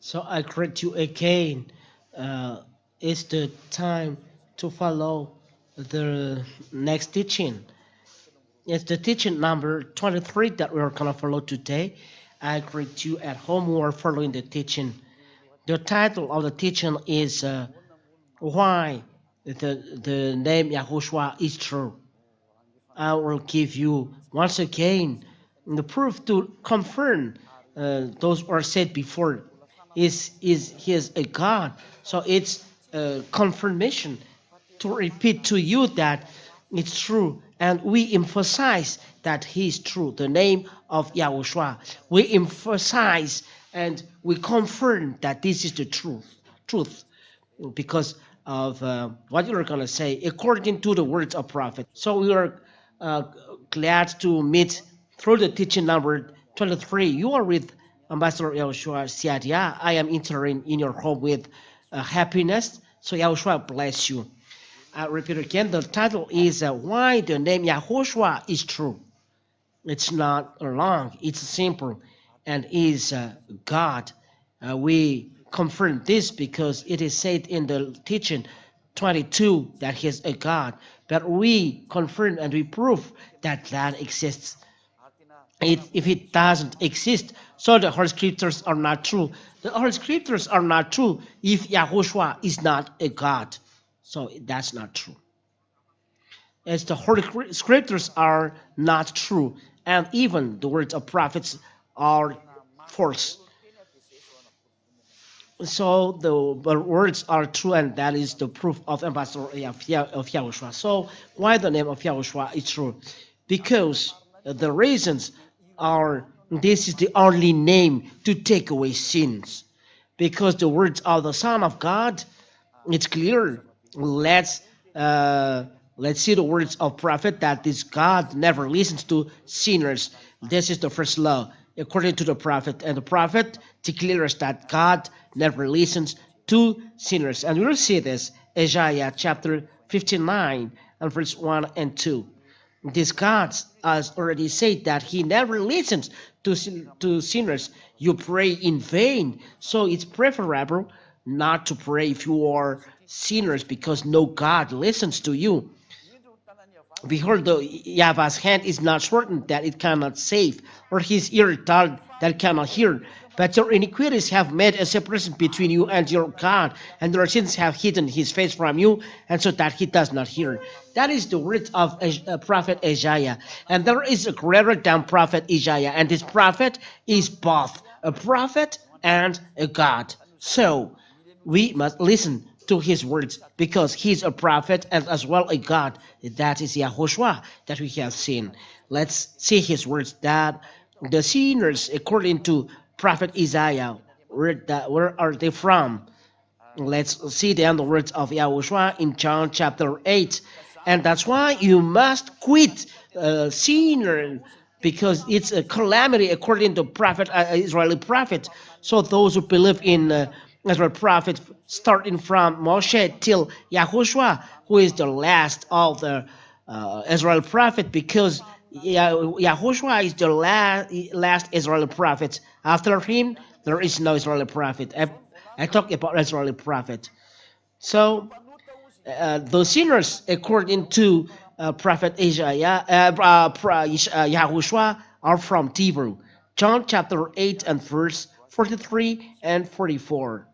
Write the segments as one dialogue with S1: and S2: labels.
S1: So I greet you again. It's the time to follow the next teaching. It's the teaching number 23 that we're going to follow today. I greet you at home who are following the teaching. The title of the teaching is Why the name Yahushua is true. I will give you once again the proof to confirm those who are said before. Is he is a God? So it's a confirmation to repeat to you that it's true, and we emphasize that he is true. The name of Yahushua, we emphasize and we confirm that this is the truth because of what you're going to say according to the words of prophet. So we are uh, glad to meet through the teaching number 23. You are with Ambassador Yahushua Siadia. I am entering in your home with happiness. So Yahushua bless you. I repeat again, the title is Why the name Yahushua is True. It's not long, it's simple, and is God. We confirm this because it is said in the teaching 22 that he is a God, but we confirm and we prove that that exists. If it doesn't exist, so the Holy Scriptures are not true. The Holy Scriptures are not true if Yahushua is not a God. So that's not true. As the Holy Scriptures are not true, and even the words of prophets are false. So the words are true, and that is the proof of Ambassador of Yahushua. So why the name of Yahushua is true? Because the reasons are this is the only name to take away sins. Because the words of the Son of God, it's clear. Let's uh, let's see the words of prophet that this God never listens to sinners. This is the first law according to the prophet, and the prophet declares that God never listens to sinners. And we'll see this Isaiah chapter 59 and verse 1 and 2. This God has already said that he never listens to sinners. You pray in vain. So it's preferable not to pray if you are sinners because no God listens to you. Behold, Yahweh's hand is not shortened that it cannot save, or his ear dull that cannot hear. But your iniquities have made a separation between you and your God, and your sins have hidden his face from you, and so that he does not hear. That is the words of prophet Isaiah. And there is a greater than prophet Isaiah, and this prophet is both a prophet and a God. So, we must listen to his words because he's a prophet and as well a God. That is Yahoshua that we have seen. Let's see his words that the sinners, according to prophet Isaiah, where are they from? Let's see then the words of Yahushua in John chapter 8. And that's why you must quit sinner because it's a calamity according to prophet Israeli prophet. So those who believe in Israel prophet starting from Moshe till Yahushua, who is the last of the Israel prophet, because Yahushua is the last Israeli prophet. After him, there is no Israeli prophet. I talk about Israeli prophet. So the sinners, according to prophet Isaiah, Yahushua, are from Tibur. John chapter 8 and verse 43 and 44.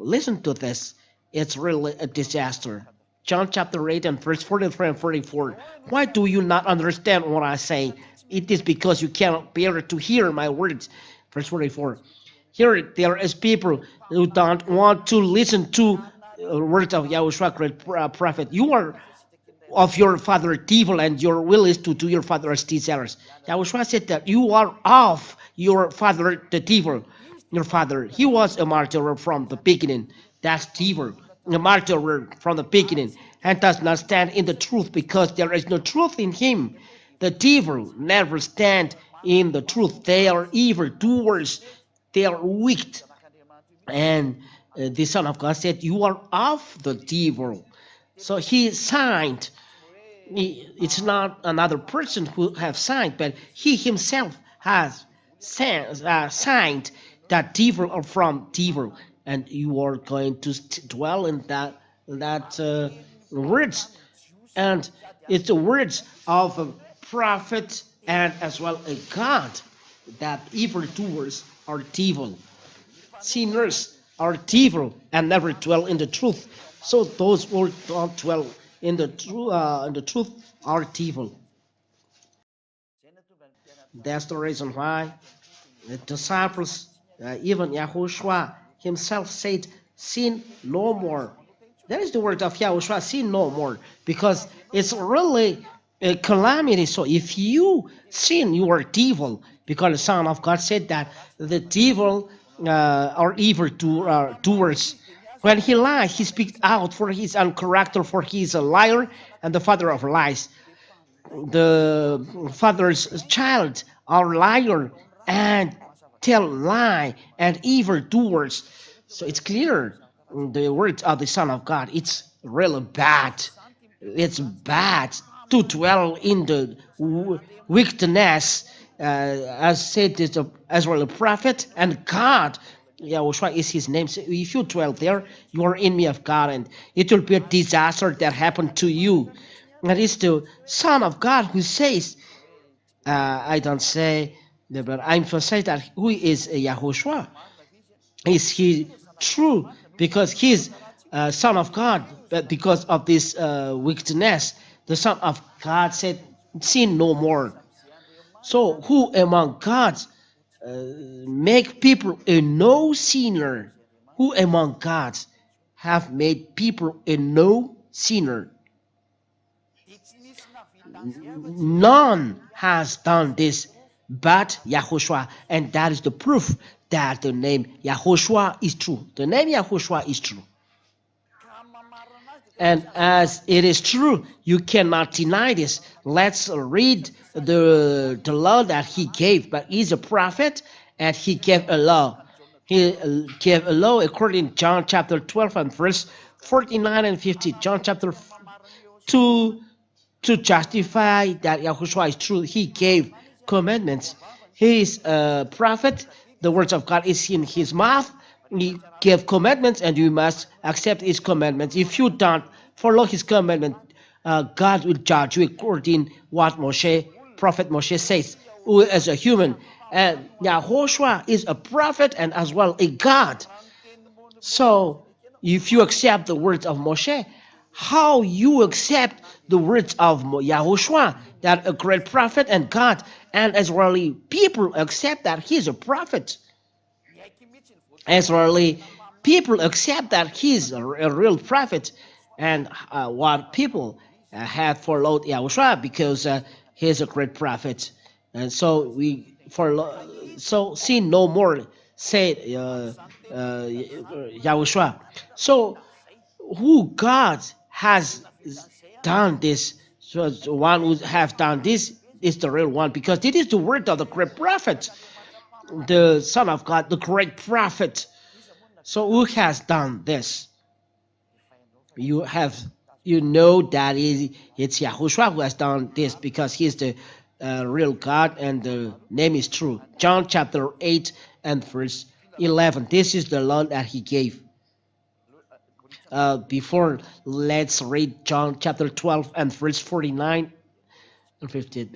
S1: Listen to this. It's really a disaster. John chapter 8 and verse 43 and 44. Why do you not understand what I say? It is because you cannot bear to hear my words. Verse 44. Here there is people who don't want to listen to words of Yahushua, great prophet. You are of your father evil, and your will is to do your father's desires. Yahushua said that you are of your father the devil. Your father, he was a martyr from the beginning. That's devil, a martyr from the beginning, and does not stand in the truth because there is no truth in him. The devil never stand in the truth. They are evil doers. They are wicked. And the Son of God said, you are of the devil. So he signed. It's not another person who have signed, but he himself has signed that devil or from devil, and you are going to dwell in that words, and it's the words of a prophet and as well a God, that evildoers are devil, sinners are devil and never dwell in the truth. So those who don't dwell in the truth are devil. That's the reason why the disciples, even Yahushua himself said, sin no more. That is the word of Yahushua, sin no more, because it's really a calamity. So if you sin, you are devil, because the Son of God said that the devil are evil doers. When he lies, he speaks out, for his own character, for he is a liar and the father of lies. The father's child are liar and tell lie and evil doers. So it's clear the words of the Son of God. It's really bad. It's bad to dwell in the wickedness, as said is as well a prophet and God. Yahushua is his name. So if you dwell there, you are enemy of God, and it will be a disaster that happened to you. And it's the Son of God who says, I don't say, but I emphasize that who is Yahushua. Is he true? Because he's Son of God, but because of this wickedness, the Son of God said, sin no more. So who among gods make people a no sinner? Who among gods have made people a no sinner? None has done this but Yahushua, and that is the proof that the name Yahushua is true. The name Yahushua is true. And as it is true, you cannot deny this. Let's read the law that he gave. But he's a prophet, and he gave a law. He gave a law according to John chapter 12 and verse 49 and 50. John chapter 2, to justify that Yahushua is true, he gave commandments. He is a prophet. The words of God is in his mouth. He gave commandments, and you must accept his commandments. If you don't follow his commandment, God will judge you according what Prophet Moshe says, who is a human. And Yahushua is a prophet and as well a God. So if you accept the words of Moshe, how you accept the words of Yahushua, that a great prophet and God, and Israeli people accept that he is a prophet. Israeli people accept that he is a real prophet, and what people have followed Yahushua because he is a great prophet, and so we follow. So sin no more, said Yahushua. So who God has done this? So the one who have done this is the real one, because it is the word of the great prophet, the Son of God, the great prophet. So who has done this? You know that it's Yahushua who has done this, because he is the real God and the name is true. John chapter 8 and verse 11. This is the law that he gave. Before, let's read John chapter 12 and verse 49 and 50.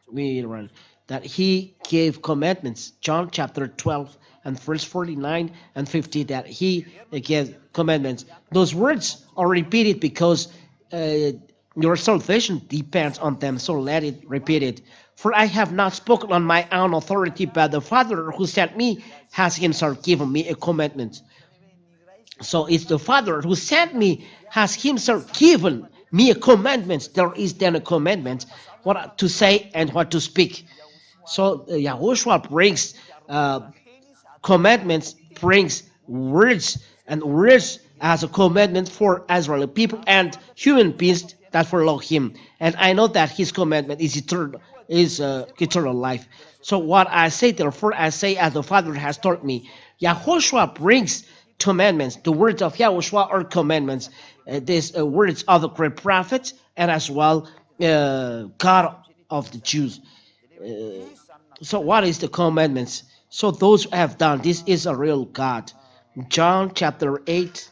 S1: We run that he gave commandments. John chapter 12 and verse 49 and 50, that he gave commandments. Those words are repeated because your salvation depends on them. So let it repeat it. For I have not spoken on my own authority, but the Father who sent me has himself given me a commandment. So it's the Father who sent me has himself given me a commandment. There is then a commandment, what to say and what to speak. So Yahushua brings commandments, brings words, and words as a commandment for Israeli people and human beings that follow him. And I know that his commandment is eternal life. So what I say, therefore, I say as the Father has taught me. Yahushua brings commandments. The words of Yahushua are commandments. These words of the great prophet and as well God of the Jews. So what is the commandments? So those who have done, this is a real God. John chapter 8,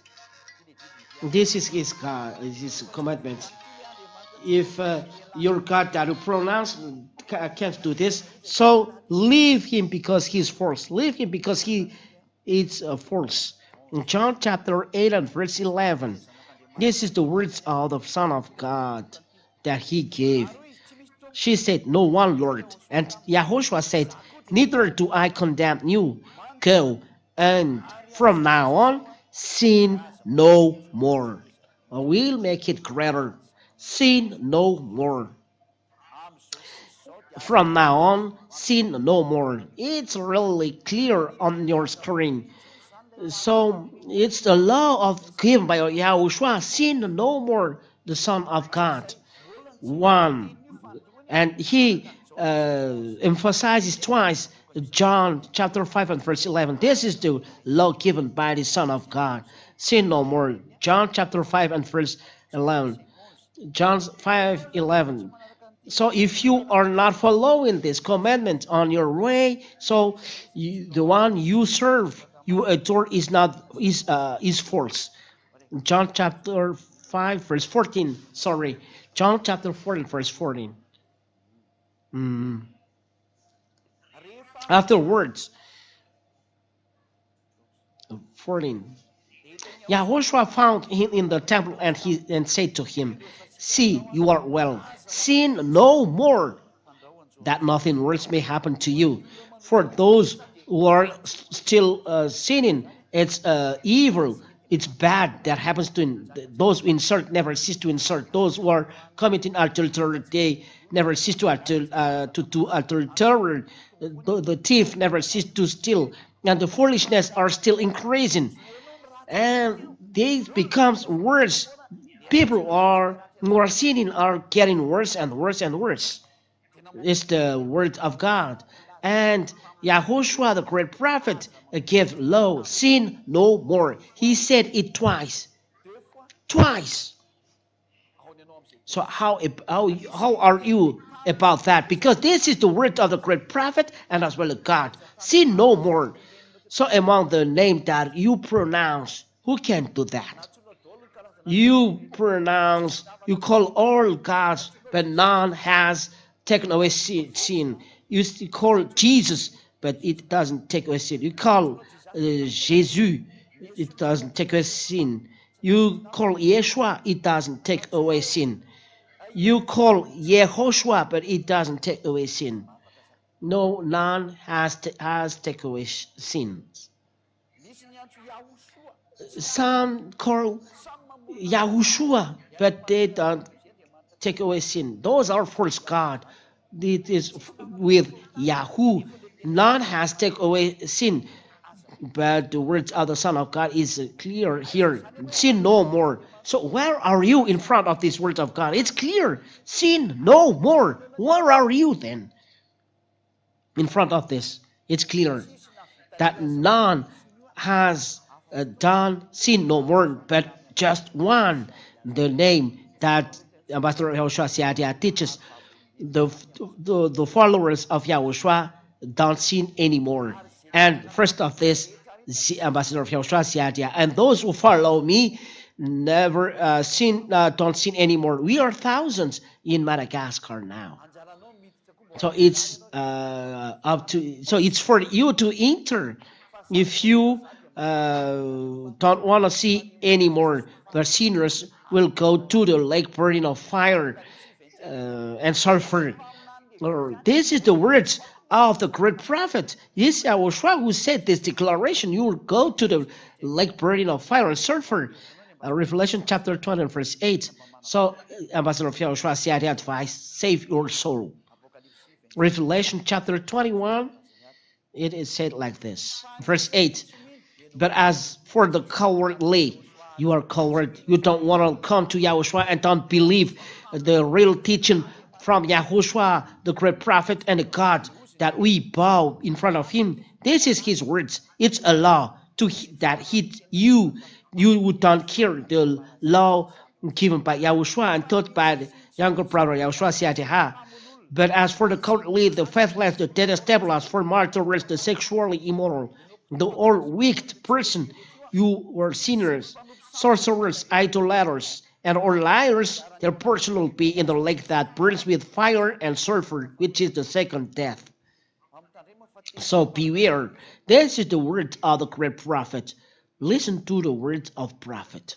S1: this is his God, his commandments. If your God that you pronounce can't do this, so leave him because he's false. Leave him because he is false. In John chapter 8 and verse 11, this is the words of the Son of God that he gave. She said, "No one, Lord." And Yahushua said, "Neither do I condemn you. Go, and from now on, sin no more." I will make it greater. Sin no more. From now on, sin no more. It's really clear on your screen. So it's the law of given by Yahushua. Sin no more, the Son of God. One. And he emphasizes twice John chapter 5 and verse 11. This is the law given by the Son of God. Sin no more. John chapter 5 and verse 11. John 5:11. So if you are not following this commandment on your way, so the one you serve, you adore is false. John chapter 5 verse 14. Sorry, John chapter 14 verse 14. Afterwards, 14. Yahushua found him in the temple and said to him, "See, you are well. Sin no more, that nothing worse may happen to you. For those who are still sinning, it's evil, it's bad that happens to those who insult never cease to insult. Those who are committing adultery, they never cease to do adultery. The thief never cease to steal, and the foolishness are still increasing, and this becomes worse. People who are sinning are getting worse and worse and worse. It's the word of God. And Yahushua, the great prophet, gave law, sin no more. He said it twice. Twice. So how are you about that? Because this is the word of the great prophet and as well as God. Sin no more. So among the name that you pronounce, who can do that? You pronounce, you call all gods, but none has taken away sin. You call Jesus, but it doesn't take away sin. You call Jesus, it doesn't take away sin. You call Yeshua, it doesn't take away sin. You call YAHHOSHUA, but it doesn't take away sin. No, none has taken away sins. Some call Yahushua, but they don't take away sin. Those are false God. It is with Yahoo. None has taken away sin, but the words of the Son of God is clear here. Sin no more. So where are you in front of this word of God? It's clear. Sin no more. Where are you then? In front of this, it's clear that none has done sin no more, but just one. The name that Ambassador YAHOSHUAH teaches, the followers of Yahushua don't sin anymore. And first of this, the Ambassador of YAHOSHUAH, and those who follow me never don't sin anymore. We are thousands in Madagascar now. So it's up to, so it's for you to enter. If you don't want to see anymore, the sinners will go to the lake burning of fire and sulfur. This is the words of the great prophet. This is Yahushua who said this declaration. You will go to the lake burning of fire and sulfur. Revelation chapter 20 and verse 8. So Ambassador of Yahushua said, advice, save your soul. Revelation chapter 21, it is said like this. Verse 8. But as for the cowardly, you are coward. You don't want to come to Yahushua and don't believe the real teaching from Yahushua, the great prophet and the God, that we bow in front of him. This is his words. It's a law that hit you. You don't care the law given by Yahushua and taught by the younger brother Yahushua. But as for the cowardly, the faithless, the detestable, for martyrs, the sexually immoral, the all wicked person, you were sinners, sorcerers, idolaters, and all liars, their portion will be in the lake that burns with fire and sulfur, which is the second death. So beware. This is the word of the great prophet. Listen to the words of prophet.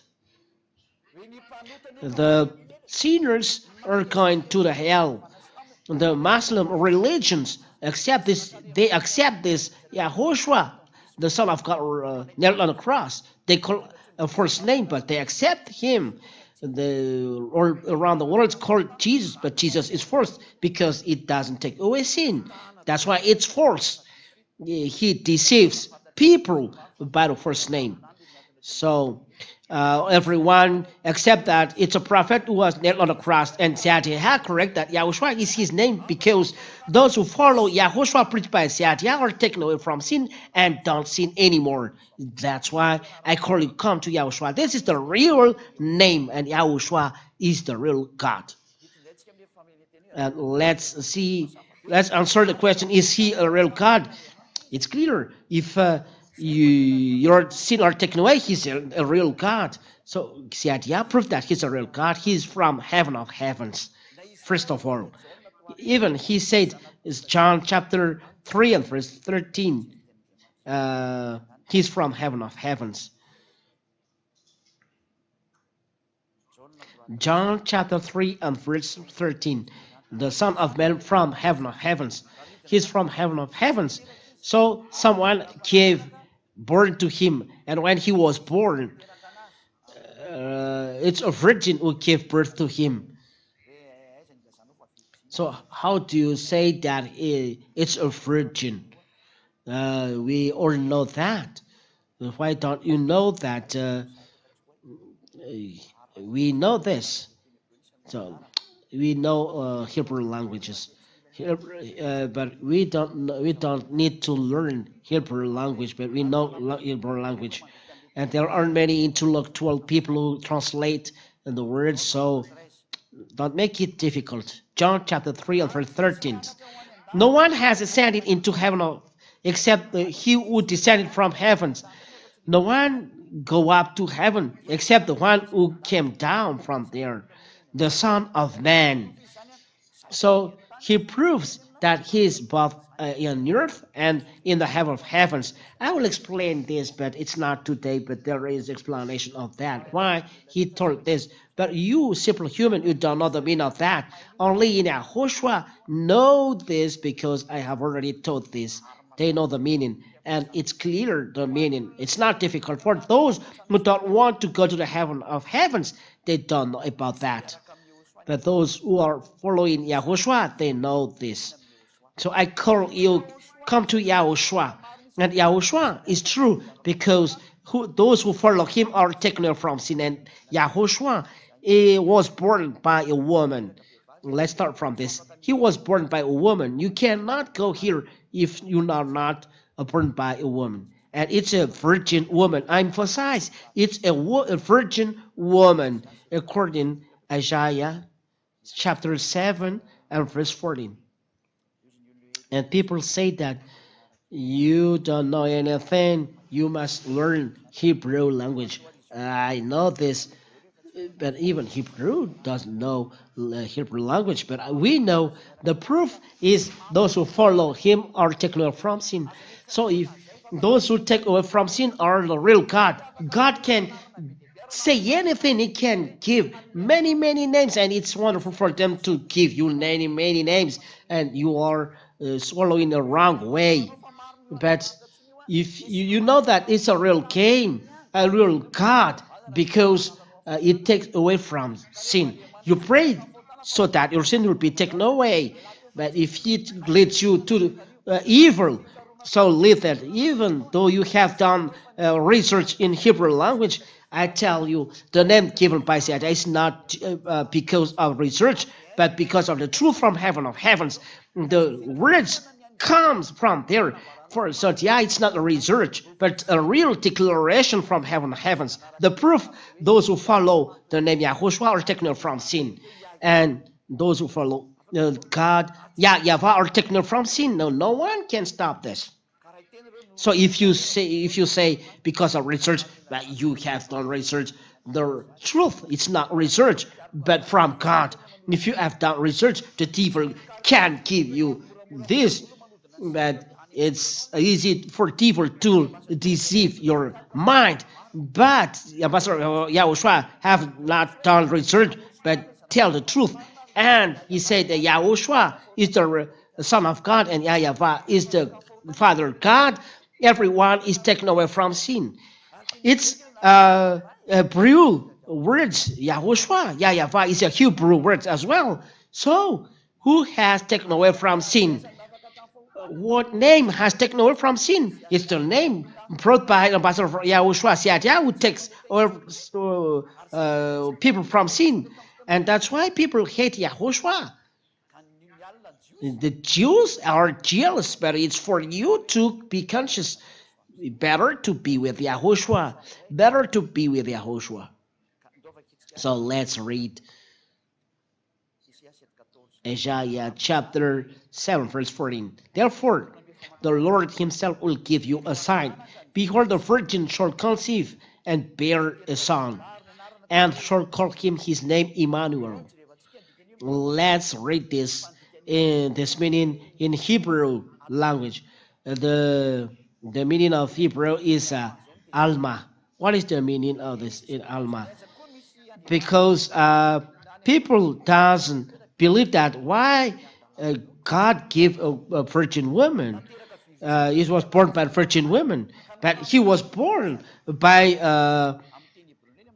S1: The sinners are going to the hell. The Muslim religions accept this. They accept this YAHOSHUA, the Son of God, nailed on the cross. They call a first name, but they accept him. Or around the world it's called Jesus, but Jesus is first because it doesn't take away sin. That's why it's false. He deceives people by the first name. So everyone except that it's a prophet who was nailed on the cross and Satyah, correct, that Yahushua is his name, because those who follow Yahushua preached by Satyah are taken away from sin and don't sin anymore. That's why I call you come to Yahushua. This is the real name, and Yahushua is the real God. And let's answer the question, is he a real God? It's clear. If your sin are taken away, he's a real God. So Satyah proved that he's a real God. He's from heaven of heavens, first of all. Even he said, it's John chapter 3 and verse 13, he's from heaven of heavens. John chapter 3 and verse 13, the Son of Man from heaven of heavens. He's from heaven of heavens. So someone gave birth to him, and when he was born, it's a virgin who gave birth to him. So how do you say that it's a virgin? We all know that. Why don't you know that? We know this. So we know Hebrew languages. But we don't need to learn Hebrew language, but we know Hebrew language, and there aren't many intellectual people who translate the words, so don't make it difficult. John chapter 3 and verse 13. No one has ascended into heaven except he who descended from heavens. No one go up to heaven except the one who came down from there, the Son of Man. So he proves that he is both in earth and in the heaven of heavens. I will explain this, but it's not today, but there is explanation of that, why he told this. But you, simple human, you don't know the meaning of that. Only in YAHOSHUA know this, because I have already told this. They know the meaning, and it's clear, the meaning. It's not difficult. For those who don't want to go to the heaven of heavens, they don't know about that. But those who are following YAHOSHUA, they know this. So I call you, come to YAHOSHUA. And YAHOSHUA is true, because those who follow him are taken away from sin. And YAHOSHUA was born by a woman. Let's start from this. He was born by a woman. You cannot go here if you are not born by a woman. And it's a virgin woman. I emphasize, it's a virgin woman, according to Isaiah chapter 7 and verse 14. And people say that you don't know anything, you must learn Hebrew language. I know this, but even Hebrew doesn't know Hebrew language. But we know the proof is those who follow him are taken away from sin. So if those who take away from sin are the real God, God can say anything. He can give many names, and it's wonderful for them to give you many names, and you are swallowing the wrong way. But if you know that it's a real game, a real God, because it takes away from sin. You pray so that your sin will be taken away. But if it leads you to evil, so leave that. Even though you have done research in Hebrew language, I tell you, the name given by Satyah is not because of research, but because of the truth from heaven of heavens. The words comes from there. For Satyah, it's not a research, but a real declaration from heaven of heavens. The proof, those who follow the name YAHOSHUA are taken from sin, and those who follow God, Yahweh are taken away from sin. No, no one can stop this. So if you say because of research that you have done research, the truth it's not research but from God. If you have done research, the devil can give you this, but it's easy for devil to deceive your mind. But Ambassador Yahushua have not done research but tell the truth, and he said that Yahushua is the Son of God and Yahweh is the Father God. Everyone is taken away from sin. It's Hebrew words, Yahushua. Yahweh is a Hebrew word as well. So, who has taken away from sin? What name has taken away from sin? It's the name brought by Ambassador Yahushua. Yahweh takes away people from sin. And that's why people hate Yahushua. The Jews are jealous, but it's for you to be conscious. Better to be with Yahushua. Better to be with Yahushua. So let's read Isaiah chapter 7, verse 14. Therefore, the Lord himself will give you a sign. Behold, the virgin shall conceive and bear a son, and shall call him his name Emmanuel. Let's read this in this meaning in Hebrew language. The meaning of Hebrew is Alma. What is the meaning of this in Alma? Because people doesn't believe that why God gave a virgin woman. He was born by a virgin woman, but he was born by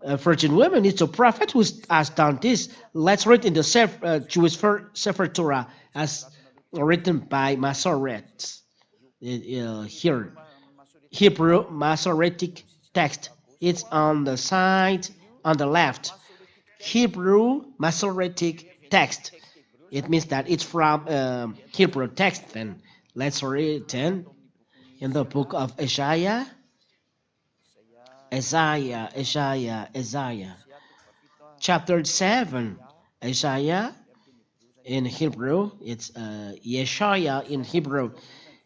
S1: a virgin woman. It's a prophet who has done this. Let's read in the Jewish Sefer Torah as written by Masoret. Here, Hebrew Masoretic text. It's on the side on the left. Hebrew Masoretic text. It means that it's from Hebrew text. Then let's read then in the book of Isaiah. Isaiah. Chapter 7. Isaiah in Hebrew. It's Yeshaya in Hebrew.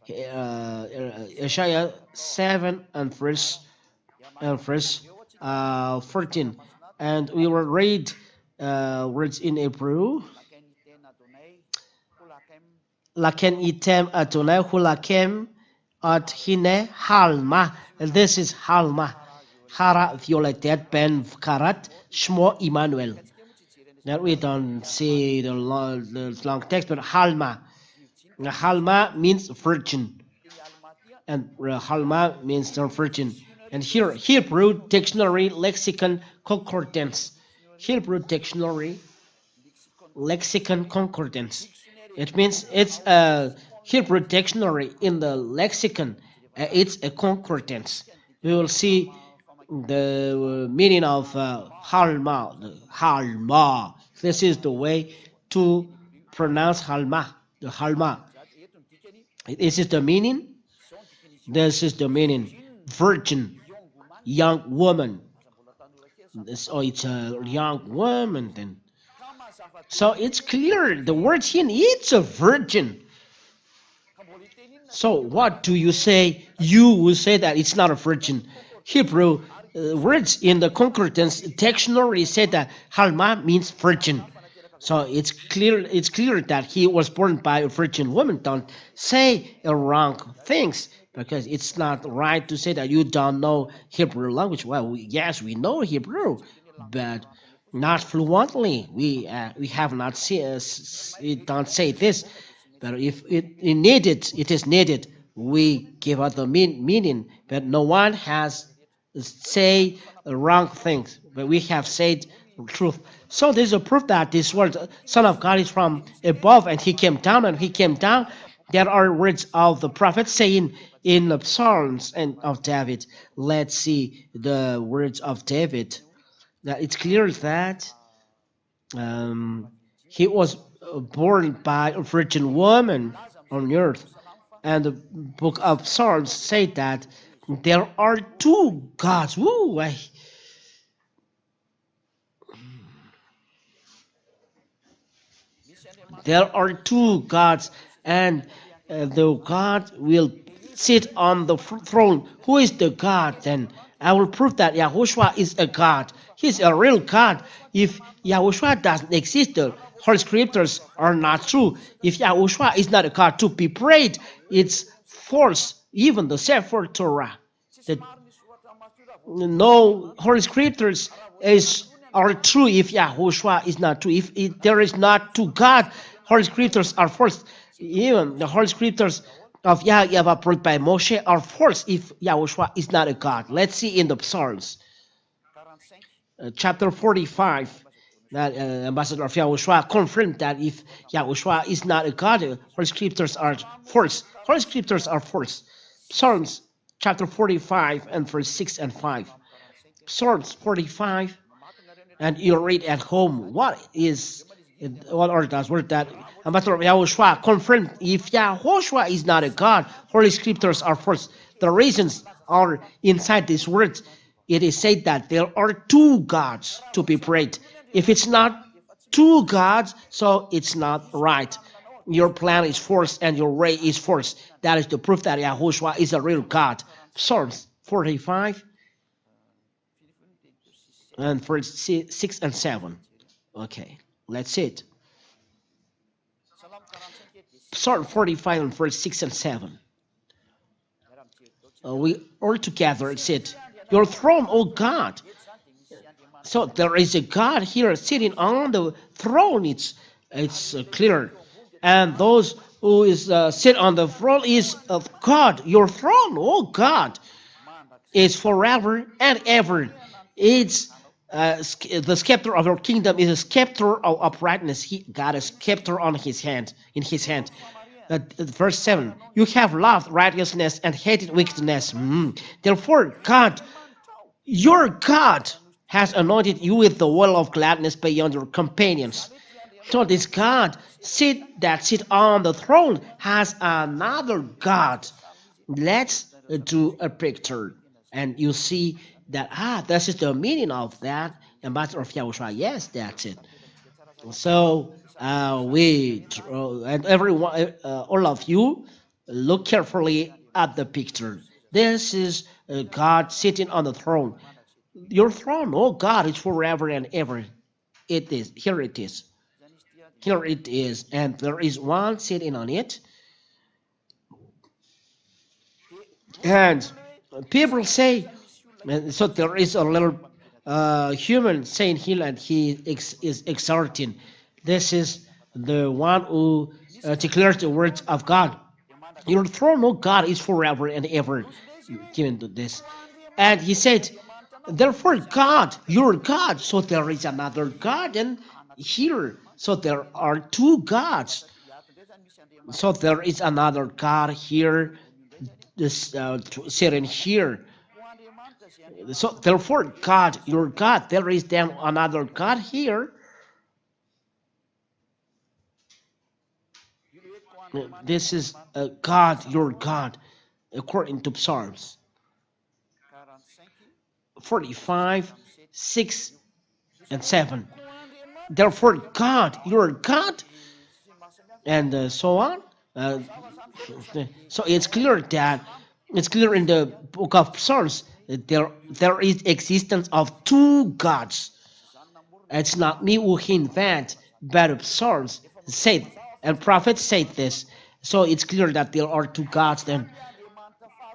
S1: Isaiah 7 and verse 14. And we will read words in Hebrew. Laken item Adonai hulakem at hine halma. And this is halma. Hara violetet ben karat shmo Emmanuel. Now we don't see the long text, but halma. Halma means virgin, and halma means the virgin. And here, Hebrew dictionary lexicon concordance. Hebrew dictionary lexicon concordance. It means it's a Hebrew dictionary in the lexicon. It's a concordance. We will see the meaning of halma. Halma. This is the way to pronounce halma. The halma. This is the meaning. This is the meaning. Virgin, young woman. So it's a young woman then. So it's clear the word here, it's a virgin. So what do you say? You will say that it's not a virgin. Hebrew words in the concordance dictionary say that Halma means virgin. So it's clear that he was born by a virgin woman. Don't say wrong things, because it's not right to say that you don't know Hebrew language. Well, yes, we know Hebrew, but not fluently. We have not we don't say this. But if it is needed, we give out the meaning. But no one has say wrong things, but we have said truth. So there's a proof that this word Son of God is from above, and he came down, and he came down. There are words of the prophet saying in the Psalms and of David. Let's see the words of David. Now it's clear that he was born by a virgin woman on earth. And the book of Psalms say that there are two gods. Woo! There are two gods, and the God will sit on the throne. Who is the God then? I will prove that Yahushua is a God. He's a real God. If Yahushua doesn't exist, the Holy Scriptures are not true. If Yahushua is not a God to be prayed, it's false. Even the Sefer Torah, the no Holy Scriptures are true if Yahushua is not true. If there is not two God, Holy Scriptures are false. Even the Holy Scriptures of Yahweh approved by Moshe are false if Yahushua is not a God. Let's see in the Psalms, chapter 45. That ambassador of Yahushua confirmed that if Yahushua is not a God, Holy Scriptures are false. Holy Scriptures are false. Psalms chapter 45 and verse 6 and 5. Psalms 45, and you read at home what are those words that Ambassador of Yahushua confirmed. If Yahushua is not a God, Holy Scriptures are false. The reasons are inside these words. It is said that there are two gods to be prayed. If it's not two gods, so it's not right. Your plan is false and your way is false. That is the proof that Yahushua is a real God. Psalms 45 and verse 6 and 7. Okay, let's see it. Psalm 45 and verse 6 and 7. We all together said, your throne, O God. So there is a God here sitting on the throne. It's clear. And those who is sit on the throne is of God. Your throne, O God, is forever and ever. It's the scepter of your kingdom is a scepter of uprightness. He got a scepter on his hand, in his hand. Verse 7, you have loved righteousness and hated wickedness. Therefore, God, your God, has anointed you with the oil of gladness beyond your companions. So this God that sit on the throne has another God. Let's do a picture, and you see that this is the meaning of that. Ambassador of Yahushua. Yes, that's it. So and everyone, all of you, look carefully at the picture. This is God sitting on the throne. Your throne, oh God, is forever and ever. It is. Here it is. Here it is. And there is one sitting on it. And people say, so there is a little human saying here, and he is exhorting. This is the one who declares the words of God. Your throne, oh God, is forever and ever. Given to this. And he said, therefore, God, your God. So there is another God, and here, so there are two gods. So there is another God here, this sitting here. So therefore, God, your God, there is then another God here. This is God, your God, according to Psalms 45, 6 and 7. Therefore, God, your God, and so on. So it's clear in the book of Psalms that there is existence of two gods. It's not me who invent, but Psalms said, and prophets said this. So it's clear that there are two gods. Then,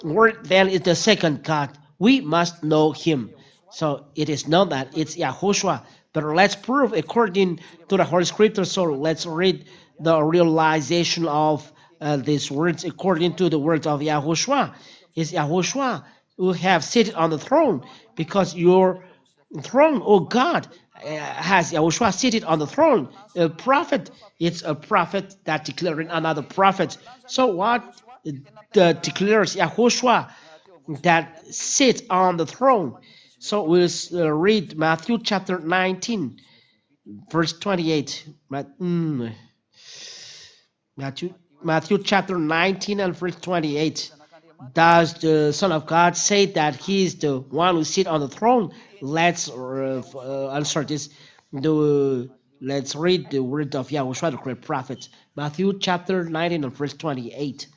S1: where then is the second God? We must know Him. So it is known that it's Yahushua. But let's prove according to the Holy Scripture. So let's read the realization of these words according to the words of Yahushua. It's Yahushua who have seated on the throne, because your throne, oh God, has Yahushua seated on the throne. A prophet, it's a prophet that declaring another prophet. So what declares Yahushua that sits on the throne? So we'll read Matthew chapter 19, verse 28. Matthew chapter 19 and verse 28. Does the Son of God say that He is the one who sits on the throne? Let's answer this. Let's read the word of Yahushua, the great prophet. Matthew chapter 19 and verse 28.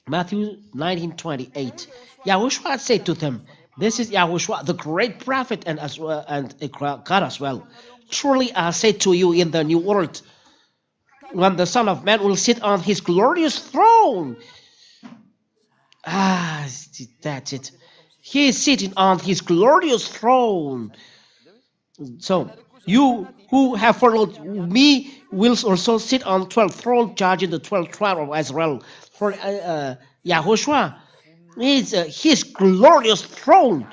S1: Matthew 19:28. Yahushua said to them, "This is Yahushua, the great prophet, and as well, and God as well. Truly I say to you, in the new world, when the Son of Man will sit on his glorious throne." Ah, that's it. He is sitting on his glorious throne. So you who have followed me will also sit on 12th throne, judging the 12th tribe of Israel. For Yahushua is his glorious throne.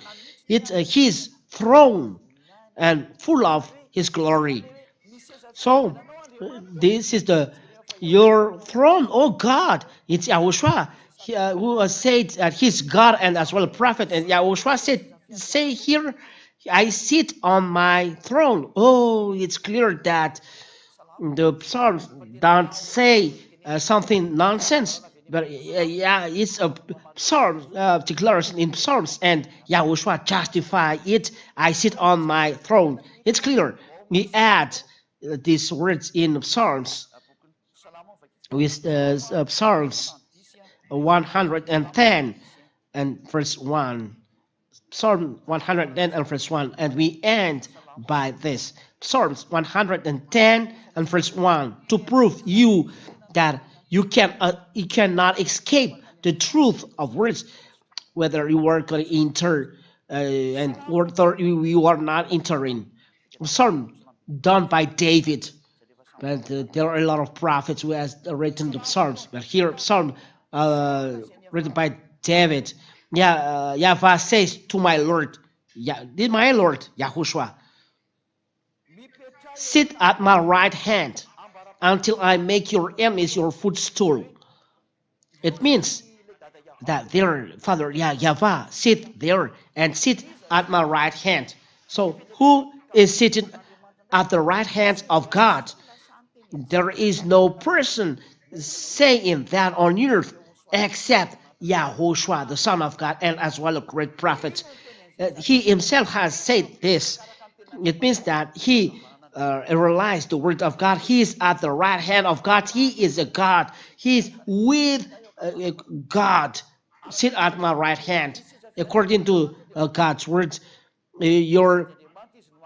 S1: It's his throne and full of his glory. So this is the your throne, oh God. It's Yahushua who said that he's God and as well a prophet. And Yahushua said, say here, I sit on my throne. Oh, it's clear that the Psalms don't say something nonsense. But yeah, it's a Psalm declaration in Psalms, and Yahushua justify it. I sit on my throne. It's clear. We add these words in Psalms with Psalms 110 and verse 1. Psalm 110 and verse 1, and we end by this. Psalms 110 and verse 1, to prove you that you cannot escape the truth of words, whether you are going to enter and whether you are not entering. Psalm done by David, but there are a lot of prophets who has written the Psalms, but here Psalm written by David. Yeah, Yahweh says to my Lord, my Lord, Yahushua, sit at my right hand until I make your enemies your footstool. It means that there, Father, Yahweh, sit there and sit at my right hand. So who is sitting at the right hand of God? There is no person saying that on earth except Yahushua, the Son of God, and as well a great prophet. He himself has said this. It means that he realized the word of God. He is at the right hand of God. He is a God. He is with God. Sit at my right hand. According to God's words, your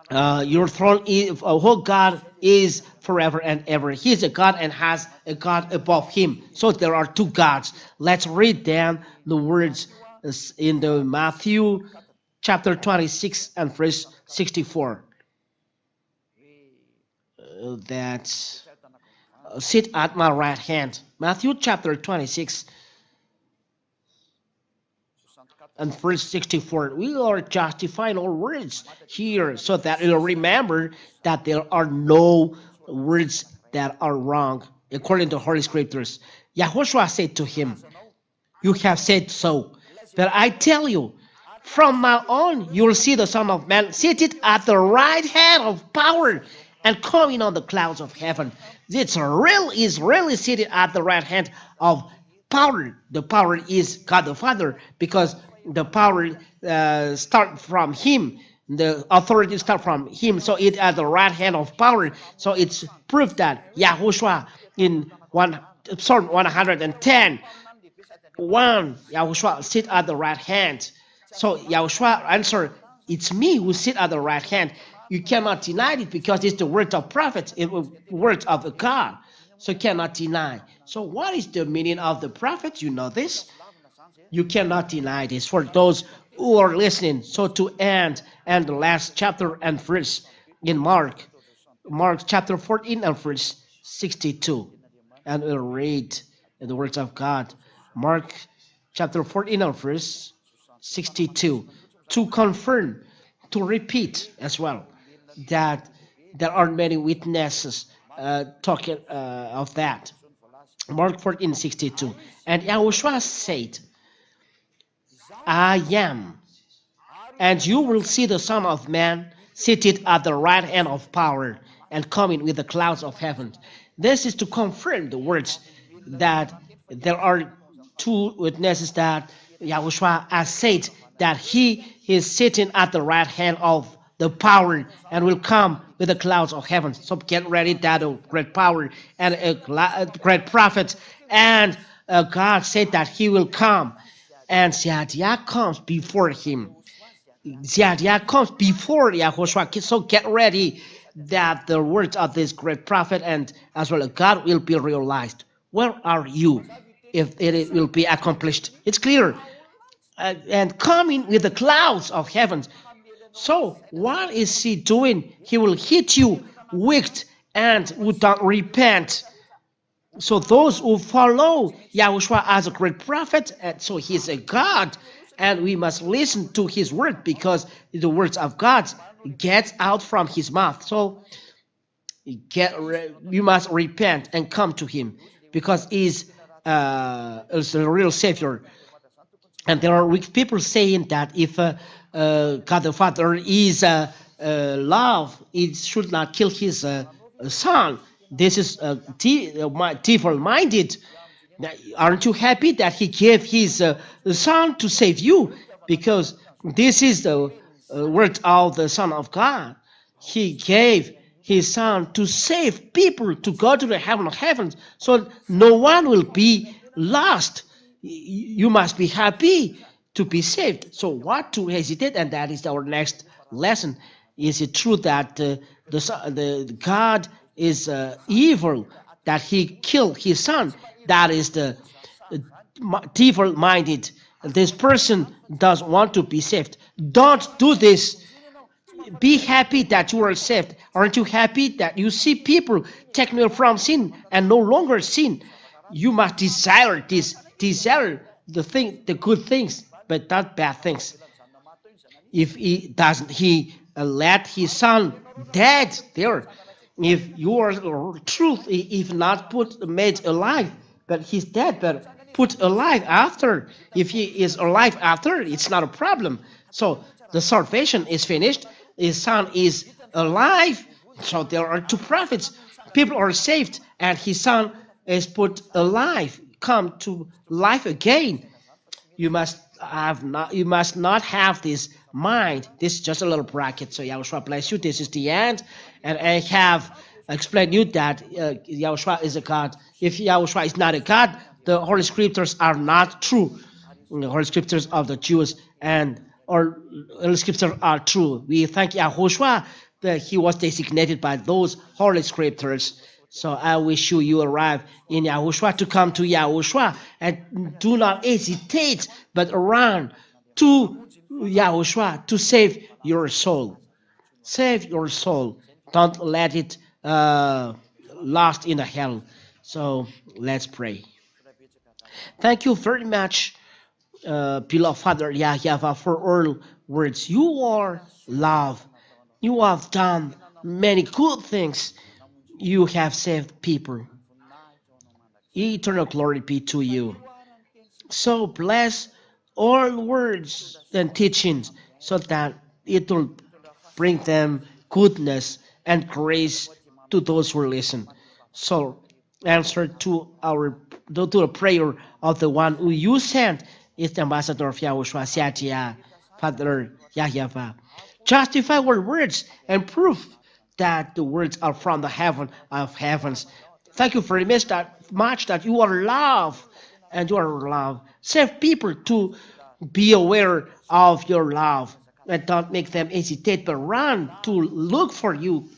S1: throne is, oh God is forever and ever. He is a God and has a God above him. So there are two gods. Let's read down the words in the Matthew chapter 26 and verse 64. That sit at my right hand. Matthew chapter 26 and verse 64. We are justifying our words here so that you'll remember that there are no words that are wrong according to Holy Scriptures. Yahushua said to him, you have said so, but I tell you, from now on you will see the Son of Man seated at the right hand of power and coming on the clouds of heaven. Is really seated at the right hand of power. The power is God the Father, because the power start from him. The authority start from him. So it at the right hand of power. So it's proof that Yahushua in Psalm 110, Yahushua sit at the right hand. So Yahushua answered, it's me who sit at the right hand. You cannot deny it because it's the word of prophets, it's the word of God. So you cannot deny. So what is the meaning of the prophet? You know this? You cannot deny this for those who are listening. So to end and the last chapter and verse in Mark chapter 14 and verse 62. And we'll read the words of God. Mark chapter 14 and verse 62. To confirm, to repeat as well, that there are many witnesses talking of that. Mark 14:62. And Yahushua said, I am, and you will see the Son of Man seated at the right hand of power and coming with the clouds of heaven. This is to confirm the words that there are two witnesses that Yahushua has said that he is sitting at the right hand of the power and will come with the clouds of heaven. So get ready, that great power and a great prophet. And God said that he will come. And Zechariah comes before him. Zechariah comes before Yahushua. So get ready that the words of this great prophet and as well as God will be realized. Where are you if it will be accomplished? It's clear. And coming with the clouds of heaven. So what is he doing? He will hit you wicked and would not repent. So those who follow Yahushua as a great prophet, and so he's a God, and we must listen to his word because the words of God get out from his mouth. So you must repent and come to him because he's the real savior. And there are weak people saying that if God the Father is love, it should not kill his son. This is devil-minded. Aren't you happy that he gave his son to save you? Because this is the word of the Son of God. He gave his son to save people to go to the heaven of heavens, so no one will be lost. You must be happy to be saved. So what to hesitate? And that is our next lesson. Is it true that the God is evil, that he killed his son? That is the devil-minded. This person does want to be saved. Don't do this. Be happy that you are saved. Aren't you happy that you see people taken away from sin and no longer sin? You must desire this, desire the good things, but not bad things. If he doesn't, he let his son dead there. If your truth, if not made alive, but he's dead, but put alive after. If he is alive after, it's not a problem. So the salvation is finished. His son is alive. So there are two prophets. People are saved, and his son is put alive, come to life again. You must not have this mind. This is just a little bracket. So Yahushua bless you. This is the end, and I have explained you that Yahushua is a God. If Yahushua is not a God, the Holy Scriptures are not true. The Holy Scriptures of the Jews and or Holy Scriptures are true. We thank Yahushua that he was designated by those Holy Scriptures. So I wish you arrive in Yahushua, to come to Yahushua and do not hesitate, but run to Yahushua to save your soul. Save your soul. Don't let it lost in the hell. So let's pray. Thank you very much, beloved Father Yahweh, for all words. You are love. You have done many good things. You have saved people. Eternal glory be to you. So bless all words and teachings so that it will bring them goodness and grace to those who listen. So answer to the prayer of the one who you sent is the ambassador of Yahushua, Satya, Father Yahweh. Justify our words and prove that the words are from the heaven of heavens. Thank you very much that you are love and you are love. Save people to be aware of your love and don't make them hesitate but run to look for you.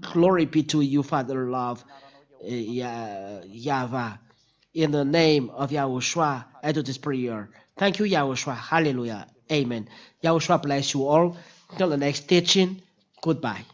S1: Glory be to you, Father love, Yahweh. In the name of Yahushua, I do this prayer. Thank you, Yahushua. Hallelujah. Amen. Yahushua bless you all. Until the next teaching, goodbye.